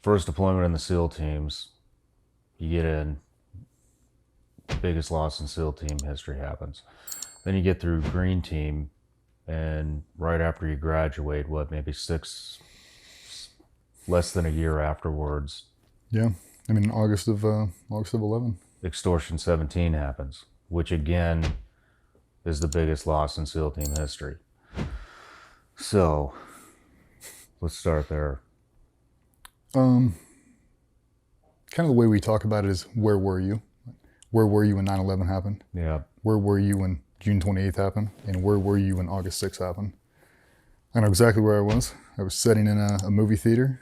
First deployment in the SEAL teams, you get in, biggest loss in SEAL team history happens. Then you get through Green Team, and right after you graduate, maybe less than a year afterwards, Yeah, I mean August of 11. Extortion 17 happens, which again is the biggest loss in SEAL team history. So let's start there. Kind of the way we talk about it is, where were you? Where were you when 9/11 happened? Yeah. Where were you when June 28th happened? And where were you when August 6th happened? I know exactly where I was. I was sitting in a movie theater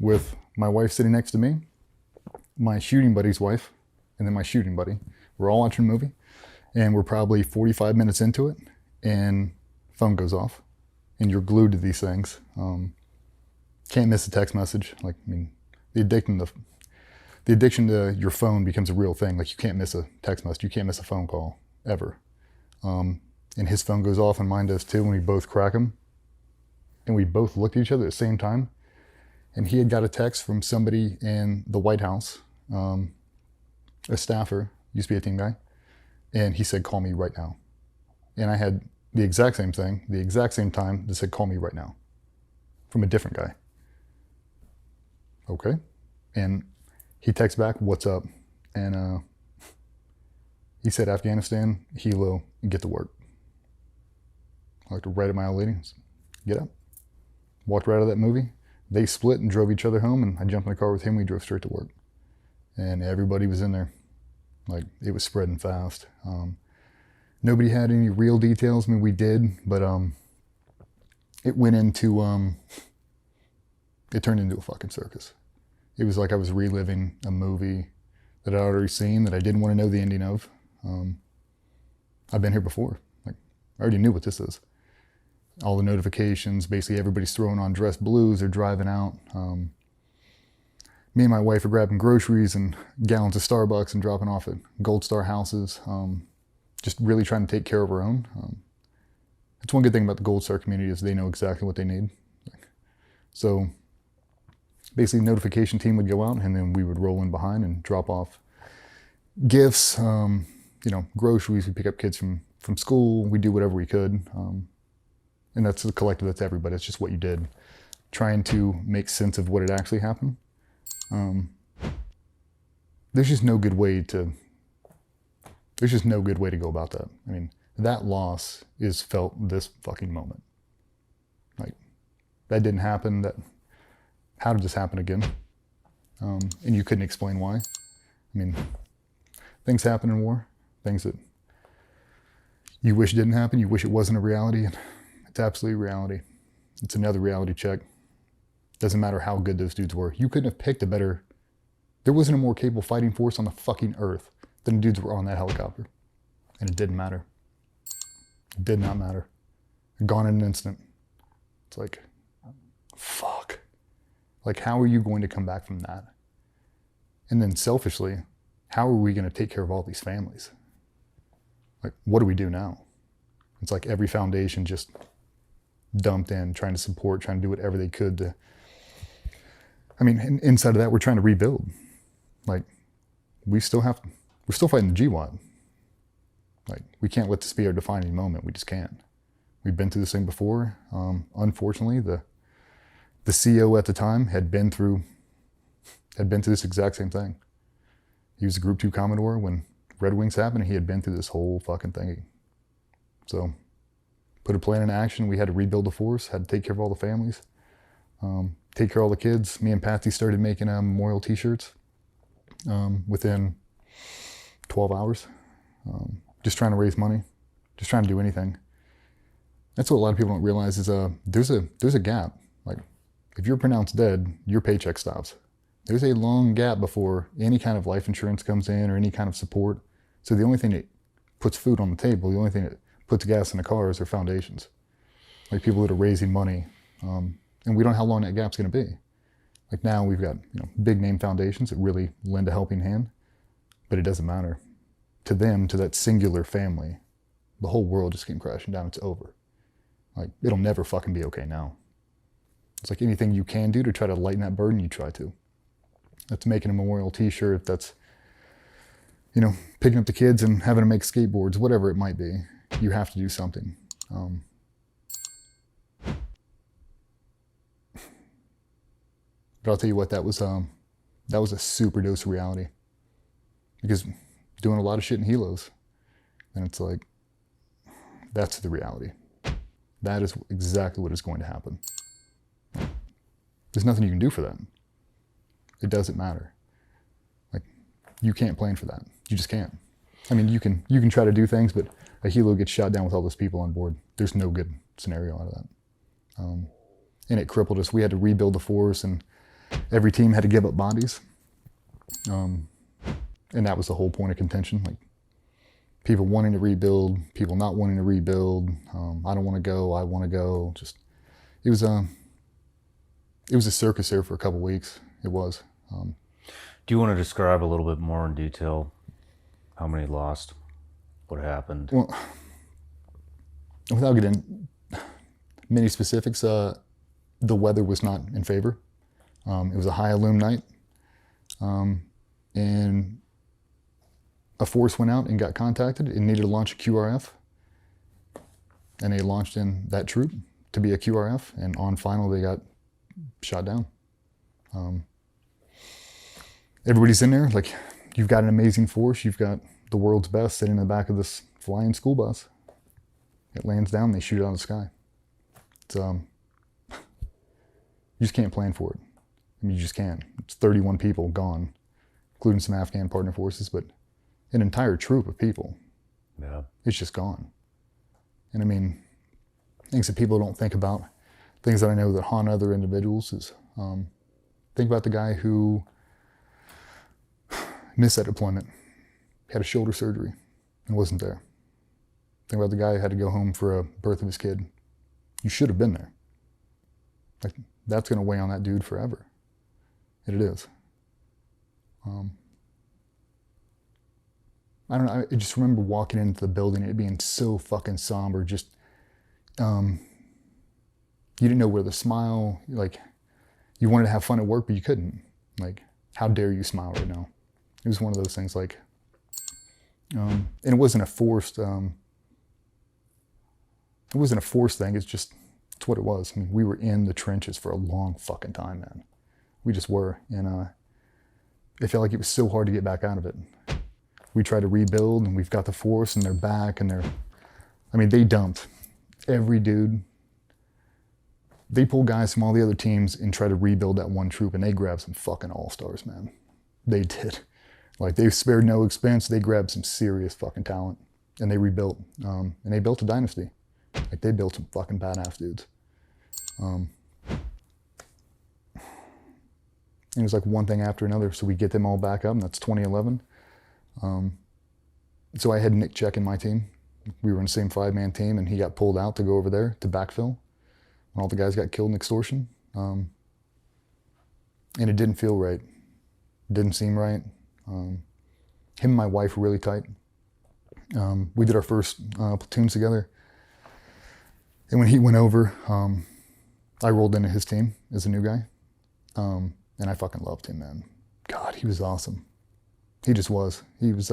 with my wife sitting next to me, my shooting buddy's wife, and then my shooting buddy. We're all watching a movie, and we're probably 45 minutes into it, and phone goes off, and you're glued to these things. Can't miss a text message. Like, I mean, the addiction to your phone becomes a real thing. Like, you can't miss a text message. You can't miss a phone call, ever. And his phone goes off and mine does too, and we both crack him. And we both looked at each other at the same time. And he had got a text from somebody in the White House, a staffer, used to be a team guy. And he said, "Call me right now." And I had the exact same thing, the exact same time, that said, "Call me right now," from a different guy. Okay. And he texts back, "What's up?" And he said, "Afghanistan, helo, get to work." I looked right at my old lady, "Get up." Walked right out of that movie. They split and drove each other home, and I jumped in the car with him. We drove straight to work. And everybody was in there. Like, it was spreading fast. Nobody had any real details. I mean, we did, but it went into, it turned into a fucking circus. It was like I was reliving a movie that I'd already seen that I didn't want to know the ending of. I've been here before. Like, I already knew what this is. All the notifications, basically everybody's throwing on dress blues, they're driving out. Me and my wife are grabbing groceries and gallons of Starbucks and dropping off at Gold Star houses. Just really trying to take care of our own. It's one good thing about the Gold Star community is they know exactly what they need. So basically, notification team would go out, and then we would roll in behind and drop off gifts, groceries. We pick up kids from school. We do whatever we could. And that's the collective, that's everybody. It's just what you did. Trying to make sense of what had actually happened. There's just no good way to go about that. I mean, that loss is felt this fucking moment. Like, that didn't happen. How did this happen again? And you couldn't explain why. I mean, things happen in war. Things that you wish didn't happen. You wish it wasn't a reality. It's absolutely reality. It's another reality check. Doesn't matter how good those dudes were. You couldn't have picked a better... There wasn't a more capable fighting force on the fucking earth than the dudes who were on that helicopter. And it didn't matter. It did not matter. Gone in an instant. It's like, fuck. Like, how are you going to come back from that? And then selfishly, how are we going to take care of all these families? Like, what do we do now? It's like every foundation just dumped in, trying to support, trying to do whatever they could to... I mean, inside of that, we're trying to rebuild. Like, we're still fighting the GWAT. Like, we can't let this be our defining moment. We just can't. We've been through this thing before. Unfortunately, the CO at the time had been through this exact same thing. He was a Group 2 Commodore when Red Wings happened. He had been through this whole fucking thing. So, put a plan in action. We had to rebuild the force, had to take care of all the families, take care of all the kids. Me and Patsy started making memorial t-shirts within 12 hours. Just trying to raise money, just trying to do anything. That's what a lot of people don't realize is there's a gap. Like, if you're pronounced dead, your paycheck stops. There's a long gap before any kind of life insurance comes in or any kind of support. So the only thing that puts food on the table, the only thing that puts gas in the cars are foundations. Like, people that are raising money. And we don't know how long that gap's going to be. Like, now we've got big name foundations that really lend a helping hand, but it doesn't matter. To them, to that singular family, the whole world just came crashing down. It's over. Like, it'll never fucking be okay now. It's like anything you can do to try to lighten that burden, you try to. That's making a memorial t-shirt, that's, you know, picking up the kids and having them make skateboards, whatever it might be. You have to do something. But I'll tell you what, that was a super dose of reality. Because doing a lot of shit in helos, and it's like, that's the reality. That is exactly what is going to happen. There's nothing you can do for that. It doesn't matter. Like, you can't plan for that. You just can't. I mean, you can try to do things, but a helo gets shot down with all those people on board. There's no good scenario out of that. And it crippled us. We had to rebuild the force, and every team had to give up bodies. And that was the whole point of contention. Like, people wanting to rebuild, people not wanting to rebuild. I don't want to go. I want to go. Just, it was a circus there for a couple weeks. It was. Do you want to describe a little bit more in detail how many lost, what happened? Well, without getting many specifics, the weather was not in favor. It was a high illume night, and a force went out and got contacted and needed to launch a QRF, and they launched in that troop to be a QRF, and on final they got shot down. Everybody's in there, like, you've got an amazing force, you've got the world's best sitting in the back of this flying school bus. It lands down, they shoot it out of the sky. It's, you just can't plan for it. I mean, you just can't. It's 31 people gone, including some Afghan partner forces, but an entire troop of people. Yeah. It's just gone. And I mean, things that people don't think about, things that I know that haunt other individuals is, think about the guy who missed that deployment, had a shoulder surgery and wasn't there. Think about the guy who had to go home for a birth of his kid. You should have been there. Like, that's gonna weigh on that dude forever. And it is. I don't know, I just remember walking into the building, it being so fucking somber, just, you didn't know where to smile, like, you wanted to have fun at work, but you couldn't. Like, how dare you smile right now? It was one of those things, like, and it wasn't a forced, thing, it's just, it's what it was. I mean, we were in the trenches for a long fucking time, man. We just were, and it felt like it was so hard to get back out of it. We tried to rebuild, and we've got the force, and they're back, and I mean, they dumped every dude. They pulled guys from all the other teams and tried to rebuild that one troop, and they grabbed some fucking all-stars, man. They did. Like, they spared no expense. They grabbed some serious fucking talent, and they rebuilt. And they built a dynasty. Like, they built some fucking badass dudes. It was like one thing after another. So we get them all back up, and that's 2011. So I had Nick Check in my team. We were in the same 5-man team, and he got pulled out to go over there to backfill when all the guys got killed in Extortion. And it didn't feel right. It didn't seem right. Him and my wife were really tight. We did our first platoons together. And when he went over, I rolled into his team as a new guy. And I fucking loved him, man. God, he was awesome. He just was. He was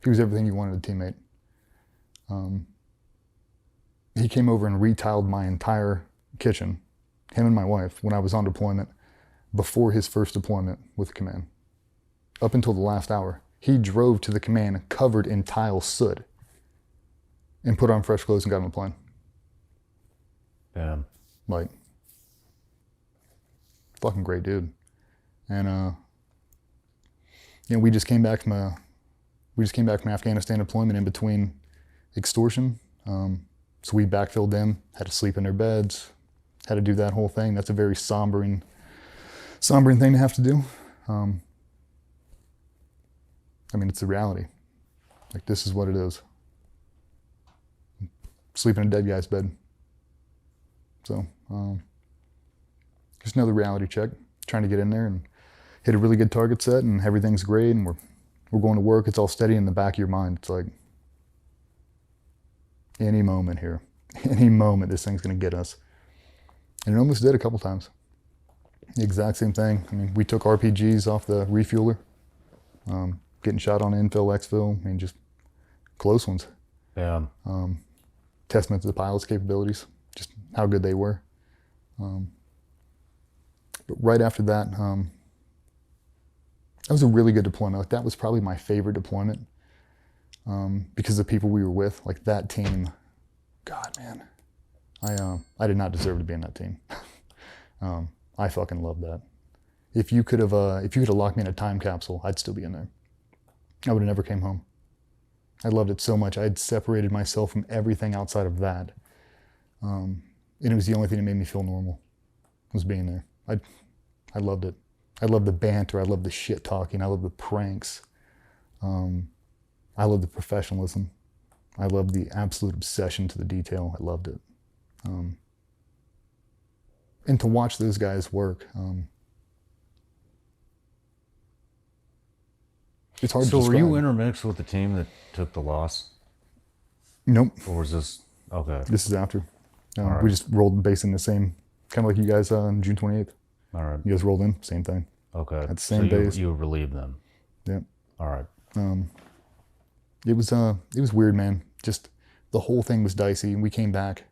everything you wanted a teammate. He came over and retiled my entire kitchen, him and my wife, when I was on deployment, before his first deployment with the command. Up until the last hour, he drove to the command covered in tile soot and put on fresh clothes and got on the plane. Yeah. Like, fucking great dude. And you know, we just came back from Afghanistan deployment in between Extortion. So we backfilled them, had to sleep in their beds, had to do that whole thing. That's a very sombering thing to have to do. I mean, it's the reality. Like, this is what it is. Sleep in a dead guy's bed. So, just another reality check. Trying to get in there and hit a really good target set, and everything's great, and we're going to work. It's all steady in the back of your mind. It's like, any moment here, any moment, this thing's gonna get us. And it almost did a couple times. The exact same thing. I mean, we took RPGs off the refueler, getting shot on infill, exfil. I mean, just close ones. Yeah. Testament to the pilot's capabilities, just how good they were. But right after that, that was a really good deployment. Like, that was probably my favorite deployment because of the people we were with. Like, that team, God, man, I did not deserve to be in that team. I fucking loved that. If you could have locked me in a time capsule, I'd still be in there. I would have never came home. I loved it so much. I had separated myself from everything outside of that. And it was the only thing that made me feel normal, was being there. I loved it. I loved the banter. I loved the shit talking. I loved the pranks. I loved the professionalism. I loved the absolute obsession to the detail. I loved it. And to watch those guys work, it's hard to So describe. were you intermixed with the team that took the loss? Nope. Or was this, okay. This is after. All We right. just rolled base in the same, kind of like you guys on June 28th. All right. You guys rolled in, same thing. Okay. At the same so base. you relieved them. Yep. All right. It was weird, man. Just the whole thing was dicey. And we came back,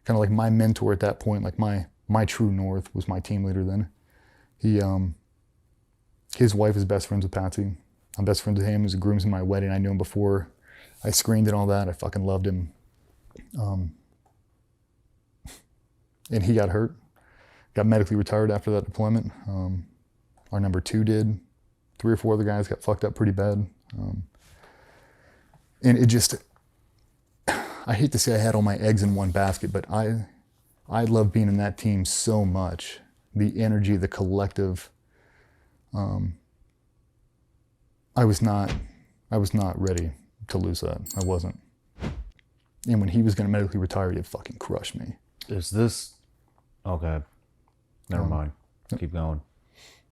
kind of like my mentor at that point, like my true north was my team leader then. His wife is best friends with Patsy. I'm best friends with him. He was a groom's in my wedding. I knew him before I screened and all that. I fucking loved him. And he got hurt. Got medically retired after that deployment. Our number 2 did. 3 or 4 other guys got fucked up pretty bad. And it just, I hate to say I had all my eggs in one basket, but I love being in that team so much. The energy, the collective. I was not ready to lose that. I wasn't. And when he was going to medically retire, it fucking crushed me. Is this, okay. Never mind. Keep going.